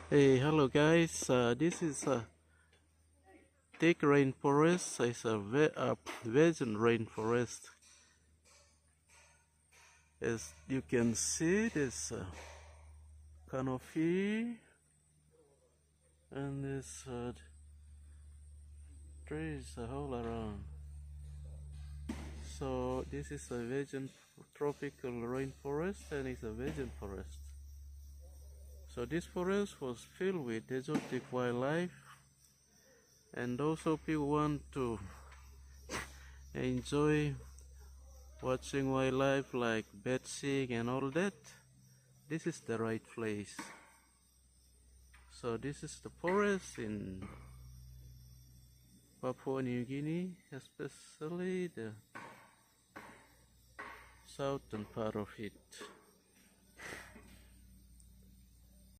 Hey, hello guys. This is thick rainforest. It's a virgin rainforest. As you can see, there's canopy and there's trees all around. So this is a virgin tropical rainforest, and it's a virgin forest. So this forest was filled with exotic wildlife, and also people want to enjoy watching wildlife like bird seeing and all that. This is the right place. So this is the forest in Papua New Guinea, especially the southern part of it.